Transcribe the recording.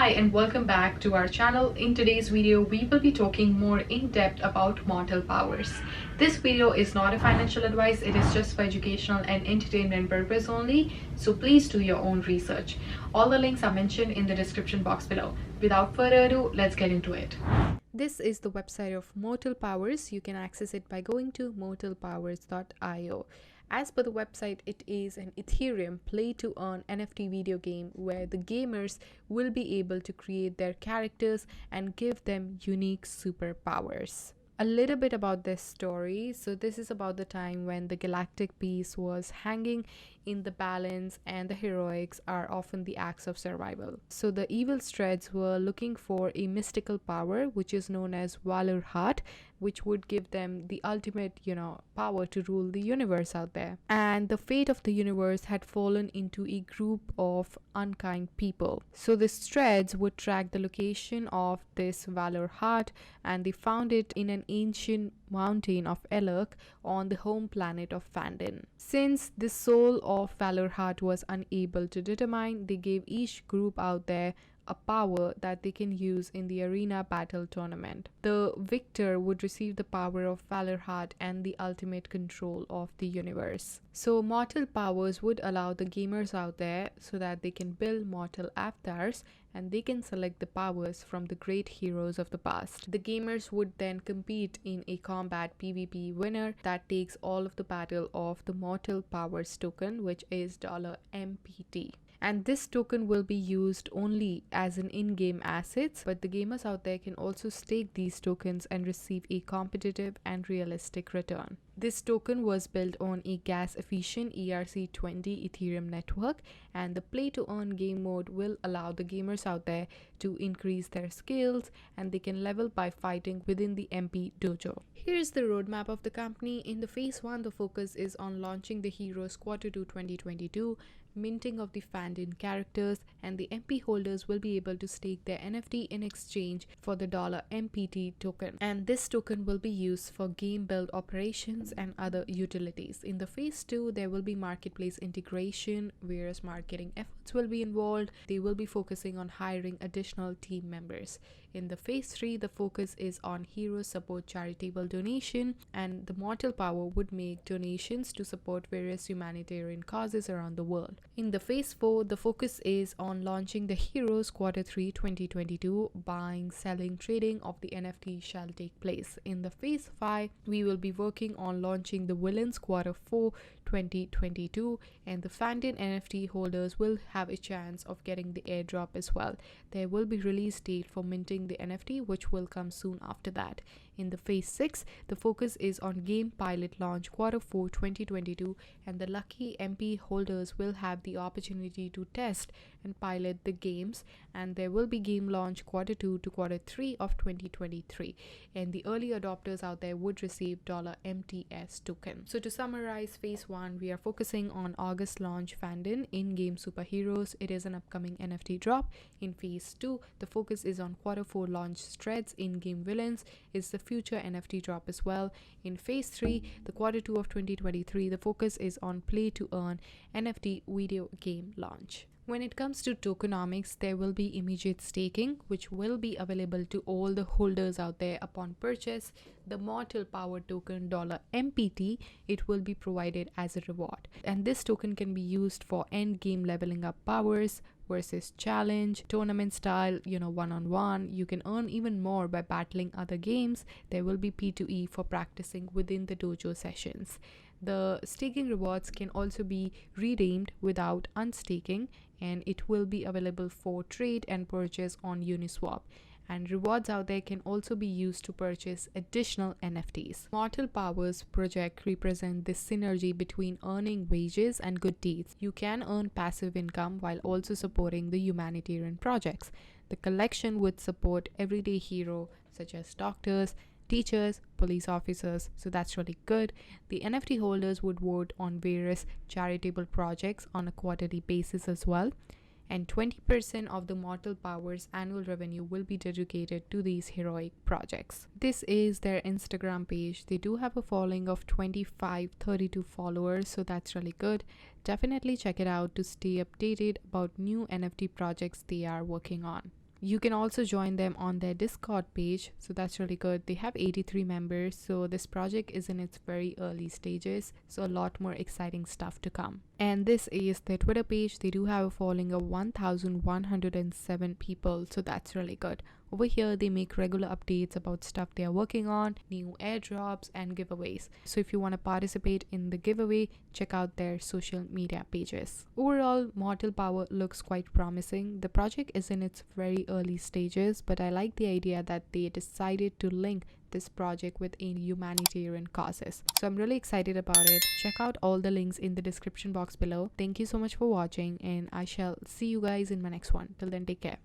Hi and welcome back to our channel. In today's video, we will be talking more in depth about mortal powers. This video is not a financial advice, it is just for educational and entertainment purpose only, so please do your own research. All the links are mentioned in the description box below. Without further ado, let's get into it. This is the website of Mortal Powers. You can access it by going to mortalpowers.io. As per the website, it is an Ethereum play-to-earn NFT video game where the gamers will be able to create their characters and give them unique superpowers. A little bit about this story. So this is about the time when the galactic peace was hanging in the balance and the heroics are often the acts of survival. So the evil Streds were looking for a mystical power which is known as Valorheart, which would give them the ultimate, power to rule the universe out there. And the fate of the universe had fallen into a group of unkind people. So the Streds would track the location of this Valorheart and they found it in an ancient mountain of Ellek on the home planet of Fanden. Since the soul of Valorheart was unable to determine, they gave each group out there a power that they can use in the arena battle tournament. The victor would receive the power of Valorheart and the ultimate control of the universe. So mortal powers would allow the gamers out there so that they can build mortal avatars and they can select the powers from the great heroes of the past. The gamers would then compete in a combat PvP winner that takes all of the battle of the mortal powers token, which is $MPT. And this token will be used only as an in-game assets, but the gamers out there can also stake these tokens and receive a competitive and realistic return. This token was built on a gas-efficient ERC20 Ethereum network, and the play-to-earn game mode will allow the gamers out there to increase their skills and they can level by fighting within the MP dojo. Here's the roadmap of the company. In the phase 1, the focus is on launching the heroes Q2 2022, minting of the Fanden characters, and the MP holders will be able to stake their NFT in exchange for the $MPT token. And this token will be used for game build operations and other utilities. In the phase 2, there will be marketplace integration, various marketing efforts will be involved. They will be focusing on hiring additional team members. In the phase 3, the focus is on hero support charitable donation, and the mortal power would make donations to support various humanitarian causes around the world. In the phase 4, the focus is on launching the heroes Q3 2022. Buying, selling, trading of the NFT shall take place. In the phase 5, we will be working on launching the villains Q4 2022, and the Fanden NFT holders will have a chance of getting the airdrop as well. There will be release date for minting the NFT, which will come soon after that. In the phase 6, the focus is on game pilot launch Q4 2022, and the lucky MP holders will have the opportunity to test and pilot the games, and there will be game launch Q2 to Q3 of 2023, and the early adopters out there would receive $MTS token. So to summarize, phase 1, we are focusing on August launch Fanden in-game superheroes. It is an upcoming NFT drop. In phase 2, the focus is on Q4 launch Streds in-game villains. Is the future NFT drop as well. In phase 3, the Q2 of 2023, the focus is on play to earn NFT video game launch. When it comes to tokenomics, there will be immediate staking, which will be available to all the holders out there upon purchase. The mortal power token $MPT, it will be provided as a reward, and this token can be used for end game leveling up powers versus challenge, tournament style, one-on-one. You can earn even more by battling other games. There will be P2E for practicing within the dojo sessions. The staking rewards can also be redeemed without unstaking, and it will be available for trade and purchase on Uniswap. And rewards out there can also be used to purchase additional NFTs. Mortal Powers project represent this synergy between earning wages and good deeds. You can earn passive income while also supporting the humanitarian projects. The collection would support everyday hero such as doctors, teachers, police officers, so that's really good. The NFT holders would vote on various charitable projects on a quarterly basis as well, and 20% of the Mortal Powers annual revenue will be dedicated to these heroic projects. This is their Instagram page. They do have a following of 32 followers, so that's really good. Definitely check it out to stay updated about new NFT projects they are working on. You can also join them on their Discord page, so that's really good. They have 83 members, so this project is in its very early stages, so a lot more exciting stuff to come. And this is their Twitter page. They do have a following of 1,107 people, so that's really good. Over here, they make regular updates about stuff they are working on, new airdrops, and giveaways. So if you want to participate in the giveaway, check out their social media pages. Overall, Mortal Power looks quite promising. The project is in its very early stages, but I like the idea that they decided to link this project with a humanitarian causes. So I'm really excited about it. Check out all the links in the description box below. Thank you so much for watching, and I shall see you guys in my next one. Till then, take care.